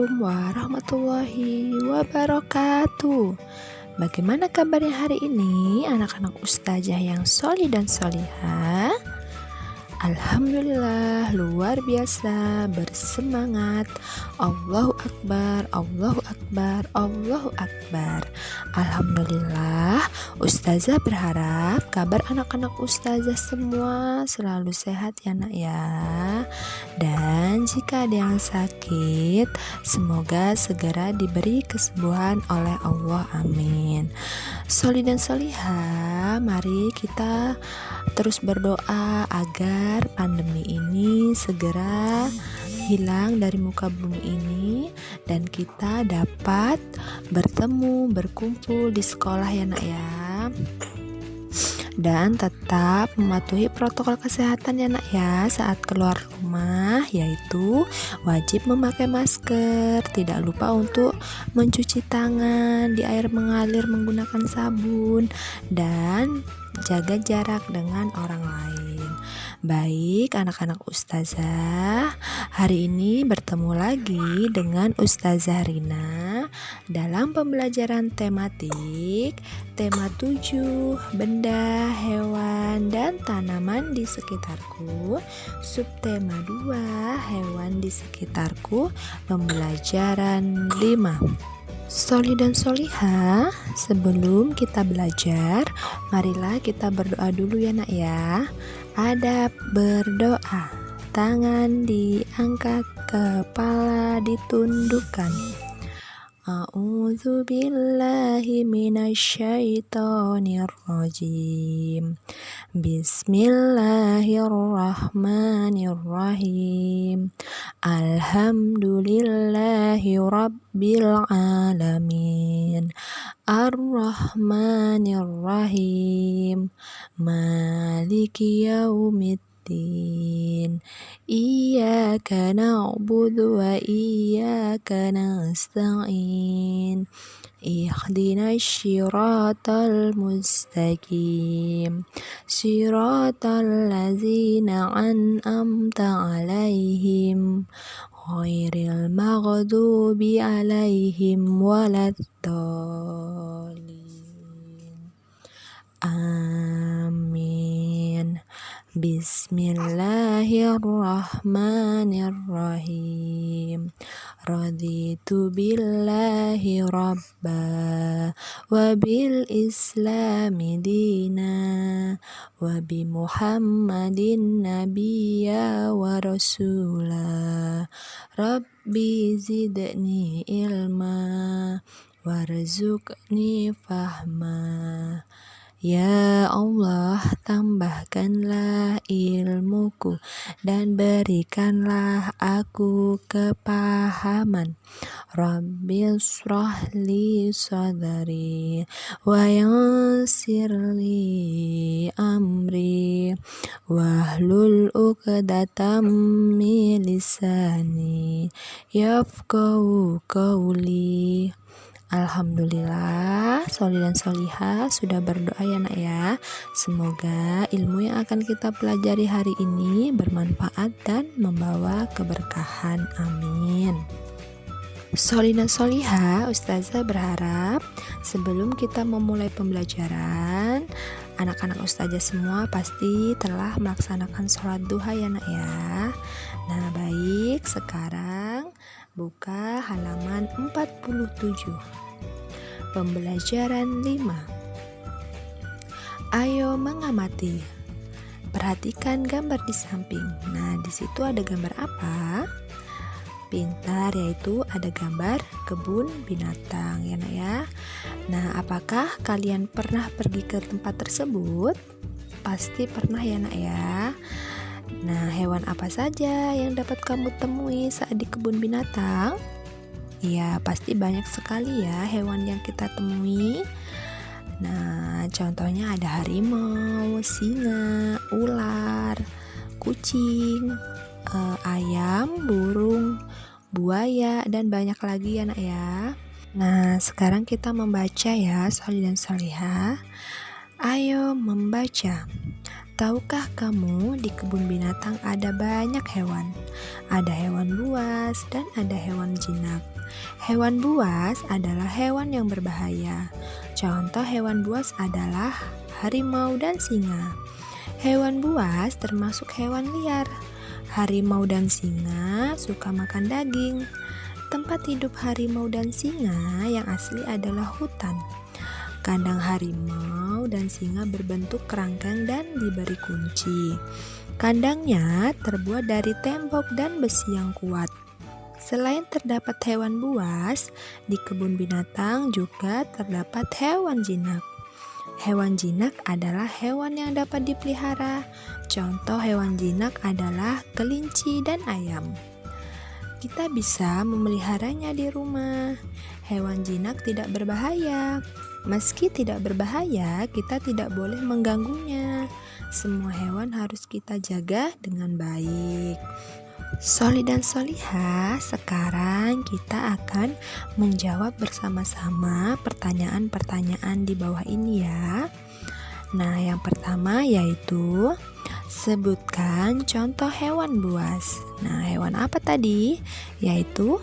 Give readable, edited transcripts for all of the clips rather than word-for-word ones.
Assalamualaikum warahmatullahi wabarakatuh. Bagaimana kabarnya hari ini anak-anak ustazah yang sholih dan sholihah? Alhamdulillah, luar biasa, bersemangat. Allahu Akbar, Allahu Akbar, Allahu Akbar. Alhamdulillah, ustazah berharap kabar anak-anak ustazah semua selalu sehat ya nak ya. Dan jika ada yang sakit, semoga segera diberi kesembuhan oleh Allah, amin. Sholih dan sholihah, mari kita terus berdoa agar pandemi ini segera hilang dari muka bumi ini dan kita dapat bertemu, berkumpul di sekolah ya nak ya. Dan tetap mematuhi protokol kesehatan ya nak ya saat keluar rumah, yaitu wajib memakai masker, tidak lupa untuk mencuci tangan di air mengalir menggunakan sabun, dan jaga jarak dengan orang lain. Baik anak-anak ustazah, hari ini bertemu lagi dengan Ustazah Rina dalam pembelajaran tematik tema 7 benda, hewan, dan tanaman di sekitarku, subtema 2 hewan di sekitarku, pembelajaran 5. Sholih dan sholihah, sebelum kita belajar, marilah kita berdoa dulu ya nak ya. Adab berdoa, tangan diangkat, kepala ditundukkan. A'udzu billahi minasyaitonir rajim. Bismillahirrahmanirrahim. Alhamdulillahi rabbil alamin. Ar-Rahmanir-Rahim. Maliki yaumiddin. Iyyaka na'budu wa iyyaka nasta'in. Ihdinas syiratal mustaqim. Syiratal ladzina an'amta 'alaihim ghairil maghdubi 'alaihim waladdallin. Amin. Bismillahirrahmanirrahim. Raditu billahi rabba wa bil islami dina wa bi muhammadin nabiyya wa rasula. Rabbi zidni ilma warzuqni fahma. Ya Allah, tambahkanlah ilmuku dan berikanlah aku kepahaman. Rabbi shrahli sadri wa yassirli amri wahlul 'uqdatam min lisani yafqahu qawli. Alhamdulillah, sholih dan sholihah sudah berdoa ya nak ya. Semoga ilmu yang akan kita pelajari hari ini bermanfaat dan membawa keberkahan, amin. Sholih dan sholihah, ustazah berharap sebelum kita memulai pembelajaran, anak-anak ustazah semua pasti telah melaksanakan sholat duha ya nak ya. Nah baik, sekarang buka halaman 47. Pembelajaran 5. Ayo mengamati. Perhatikan gambar di samping. Nah, di situ ada gambar apa? Pintar, yaitu ada gambar kebun binatang ya nak ya. Nah, apakah kalian pernah pergi ke tempat tersebut? Pasti pernah ya nak ya. Nah, hewan apa saja yang dapat kamu temui saat di kebun binatang? Ya, pasti banyak sekali ya hewan yang kita temui. Nah, contohnya ada harimau, singa, ular, kucing, ayam, burung, buaya, dan banyak lagi ya nak ya. Nah, sekarang kita membaca ya, sholih dan sholihah. Ayo membaca. Tahukah kamu di kebun binatang ada banyak hewan? Ada hewan buas dan ada hewan jinak. Hewan buas adalah hewan yang berbahaya. Contoh hewan buas adalah harimau dan singa. Hewan buas termasuk hewan liar. Harimau dan singa suka makan daging. Tempat hidup harimau dan singa yang asli adalah hutan. Kandang harimau dan singa berbentuk kerangkeng dan diberi kunci. Kandangnya terbuat dari tembok dan besi yang kuat. Selain terdapat hewan buas, di kebun binatang juga terdapat hewan jinak. Hewan jinak adalah hewan yang dapat dipelihara. Contoh hewan jinak adalah kelinci dan ayam. Kita bisa memeliharanya di rumah. Hewan jinak tidak berbahaya. Meski tidak berbahaya, kita tidak boleh mengganggunya. Semua hewan harus kita jaga dengan baik. Soli dan Solihah, sekarang kita akan menjawab bersama-sama pertanyaan-pertanyaan di bawah ini ya. Nah, yang pertama yaitu sebutkan contoh hewan buas. Nah, hewan apa tadi? Yaitu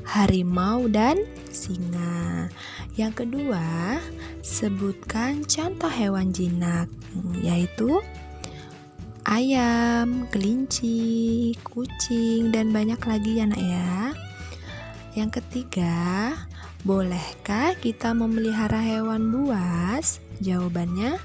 harimau dan singa. Yang kedua, sebutkan contoh hewan jinak, yaitu ayam, kelinci, kucing, dan banyak lagi ya nak ya. Yang ketiga, bolehkah kita memelihara hewan buas? Jawabannya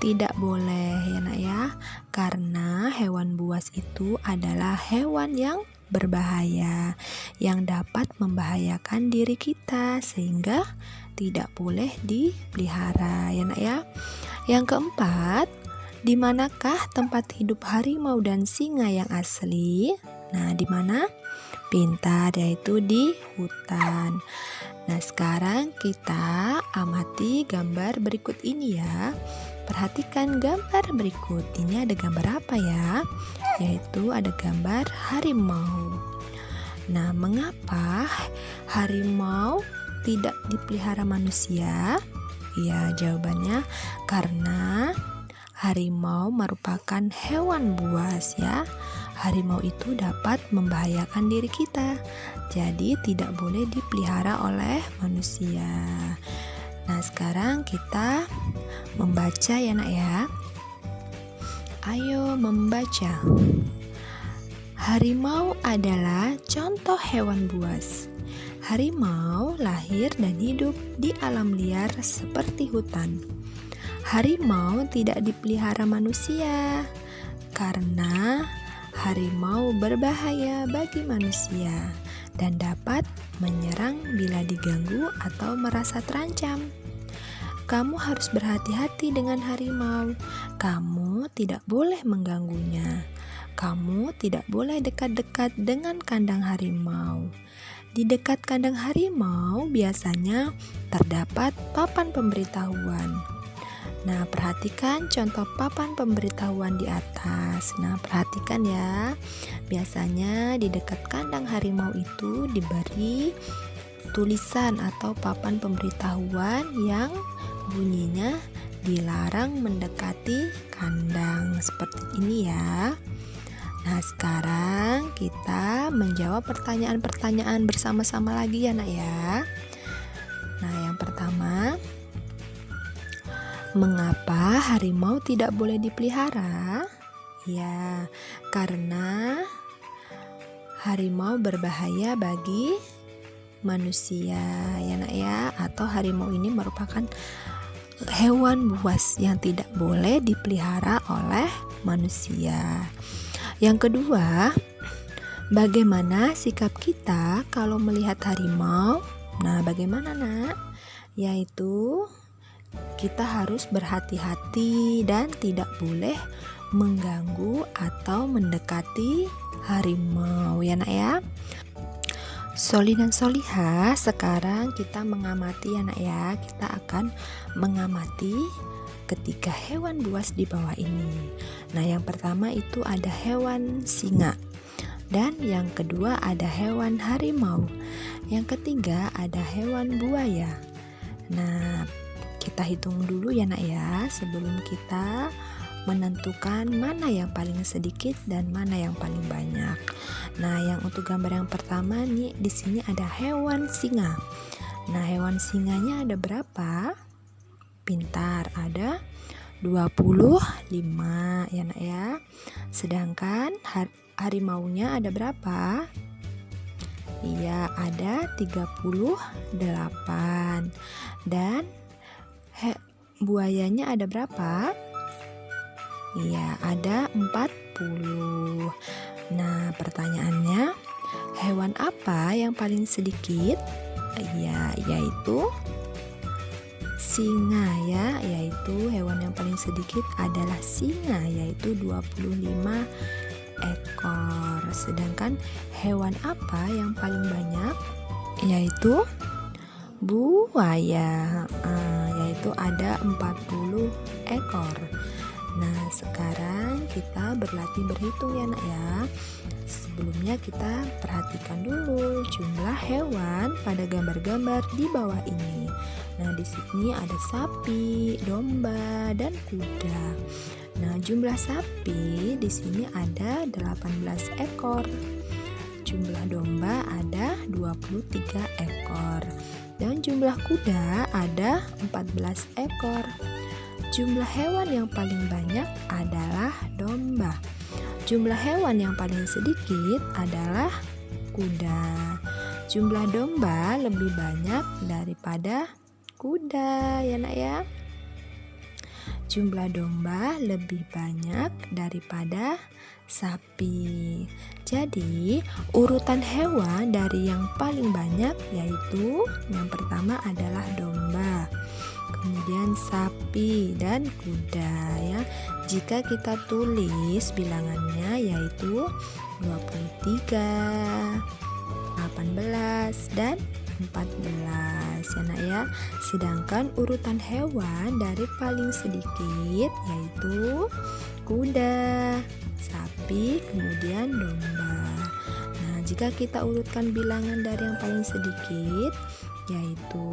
tidak boleh ya nak ya, karena hewan buas itu adalah hewan yang berbahaya yang dapat membahayakan diri kita, sehingga tidak boleh dipelihara ya nak ya. Yang keempat, di manakah tempat hidup harimau dan singa yang asli? Nah, di mana? Pintar, yaitu di hutan. Nah, sekarang kita amati gambar berikut ini ya. Perhatikan gambar berikut. Ini ada gambar apa ya? Yaitu ada gambar harimau. Nah, mengapa harimau tidak dipelihara manusia? Ya, jawabannya karena harimau merupakan hewan buas ya. Harimau itu dapat membahayakan diri kita. Jadi tidak boleh dipelihara oleh manusia. Nah, sekarang kita membaca ya nak ya. Ayo membaca. Harimau adalah contoh hewan buas. Harimau lahir dan hidup di alam liar seperti hutan. Harimau tidak dipelihara manusia karena harimau berbahaya bagi manusia dan dapat menyerang bila diganggu atau merasa terancam. Kamu harus berhati-hati dengan harimau. Kamu tidak boleh mengganggunya. Kamu tidak boleh dekat-dekat dengan kandang harimau. Di dekat kandang harimau biasanya terdapat papan pemberitahuan. Nah, perhatikan contoh papan pemberitahuan di atas. Nah, perhatikan ya. Biasanya di dekat kandang harimau itu diberi tulisan atau papan pemberitahuan yang bunyinya dilarang mendekati kandang seperti ini ya. Nah, sekarang kita menjawab pertanyaan-pertanyaan bersama-sama lagi ya nak ya. Nah, yang pertama, mengapa harimau tidak boleh dipelihara? Ya, karena harimau berbahaya bagi manusia ya nak ya, atau harimau ini merupakan hewan buas yang tidak boleh dipelihara oleh manusia. Yang kedua, bagaimana sikap kita kalau melihat harimau? Nah, bagaimana nak? Yaitu kita harus berhati-hati dan tidak boleh mengganggu atau mendekati harimau ya nak ya. Soli dan Solihah, sekarang kita mengamati ya nak ya. Kita akan mengamati ketiga hewan buas di bawah ini. Nah, yang pertama itu ada hewan singa. Dan yang kedua ada hewan harimau. Yang ketiga ada hewan buaya. Nah, kita hitung dulu ya nak ya sebelum kita menentukan mana yang paling sedikit dan mana yang paling banyak. Nah, yang untuk gambar yang pertama nih, di sini ada hewan singa. Nah, hewan singanya ada berapa? Pintar, ada 25 ya nak ya. Sedangkan harimaunya ada berapa? Iya, ada 38. Dan buayanya ada berapa? Iya, ada 40. Nah, pertanyaannya, hewan apa yang paling sedikit? Iya, yaitu singa ya, yaitu hewan yang paling sedikit adalah singa, yaitu 25 ekor. Sedangkan hewan apa yang paling banyak? Yaitu buaya, yaitu ada 40 ekor. Nah, sekarang kita berlatih berhitung ya nak ya. Sebelumnya kita perhatikan dulu jumlah hewan pada gambar-gambar di bawah ini. Nah, di sini ada sapi, domba, dan kuda. Nah, jumlah sapi di sini ada 18 ekor. Jumlah domba ada 23 ekor. Dan jumlah kuda ada 14 ekor. Jumlah hewan yang paling banyak adalah domba. Jumlah hewan yang paling sedikit adalah kuda. Jumlah domba lebih banyak daripada kuda ya nak ya. Jumlah domba lebih banyak daripada sapi. Jadi, urutan hewan dari yang paling banyak yaitu yang pertama adalah domba, kemudian sapi dan kuda ya. Jika kita tulis bilangannya yaitu 23, 18 dan 14 ya nak ya. Sedangkan urutan hewan dari paling sedikit yaitu kuda, sapi, kemudian domba. Nah, jika kita urutkan bilangan dari yang paling sedikit yaitu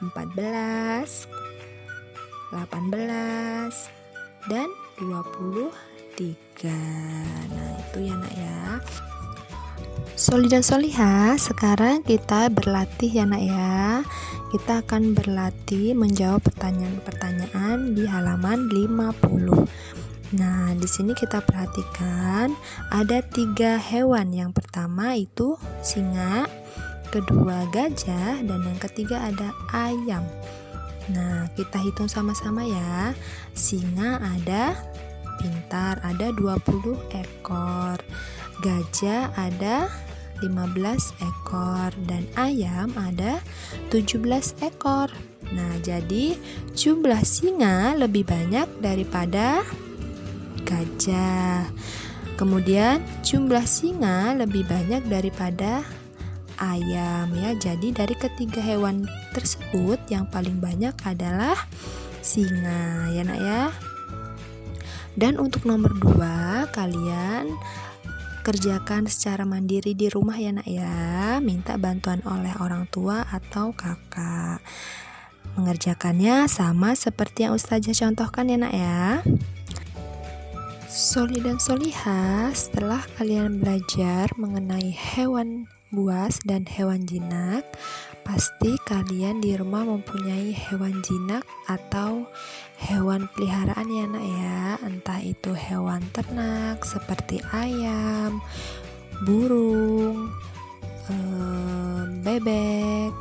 14, 18 dan 23. Nah, itu ya nak ya. Soli dan Solihah, sekarang kita berlatih ya nak ya. Kita akan berlatih menjawab pertanyaan-pertanyaan di halaman 50. Nah, di sini kita perhatikan ada 3 hewan. Yang pertama itu singa, kedua gajah, dan yang ketiga ada ayam. Nah, kita hitung sama-sama ya. Singa ada, pintar, ada 20 ekor. Gajah ada 15 ekor dan ayam ada 17 ekor. Nah, jadi jumlah singa lebih banyak daripada gajah. Kemudian jumlah singa lebih banyak daripada ayam ya. Jadi dari ketiga hewan tersebut yang paling banyak adalah singa ya nak ya. Dan untuk nomor 2, kalian kerjakan secara mandiri di rumah ya nak ya. Minta bantuan oleh orang tua atau kakak. Mengerjakannya sama seperti yang Ustazah contohkan ya nak ya. Soli dan Solihah, setelah kalian belajar mengenai hewan buas dan hewan jinak, pasti kalian di rumah mempunyai hewan jinak atau hewan peliharaan ya nak ya. Entah itu hewan ternak seperti ayam, burung, bebek,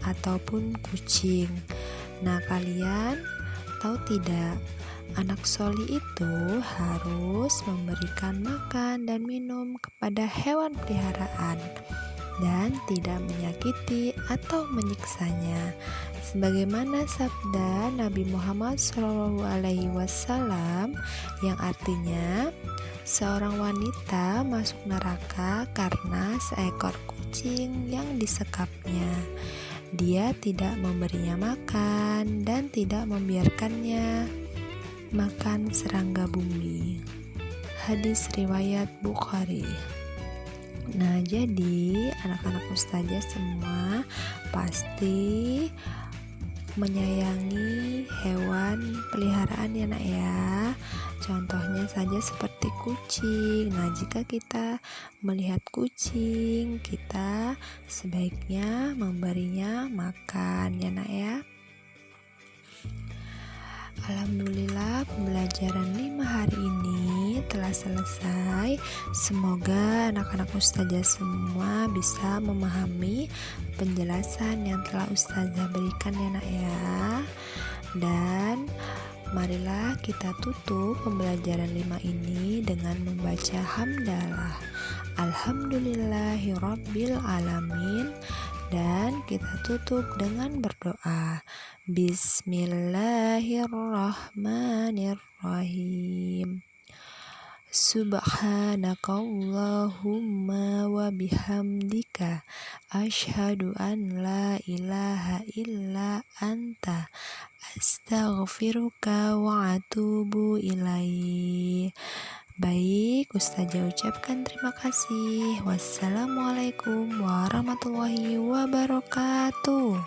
ataupun kucing. Nah, kalian tahu tidak, anak soli itu harus memberikan makan dan minum kepada hewan peliharaan dan tidak menyakiti atau menyiksanya, sebagaimana sabda Nabi Muhammad SAW yang artinya seorang wanita masuk neraka karena seekor kucing yang disekapnya. Dia tidak memberinya makan dan tidak membiarkannya makan serangga bumi. Hadis riwayat Bukhari. Nah, jadi anak-anak ustazah semua pasti menyayangi hewan peliharaan ya nak ya. Contohnya saja seperti kucing. Nah, jika kita melihat kucing, kita sebaiknya memberinya makan ya nak ya. Alhamdulillah, pembelajaran 5 hari ini telah selesai. Semoga anak-anak ustazah semua bisa memahami penjelasan yang telah ustazah berikan ya nak ya. Dan marilah kita tutup pembelajaran 5 ini dengan membaca hamdalah. Alhamdulillahirabbil alamin. Dan kita tutup dengan berdoa. Bismillahirrahmanirrahim. Subhanakallahumma wa bihamdika asyhadu an la ilaha illa anta astaghfiruka wa atubu ilaih. Baik, Ustazah ucapkan terima kasih. Wassalamualaikum warahmatullahi wabarakatuh.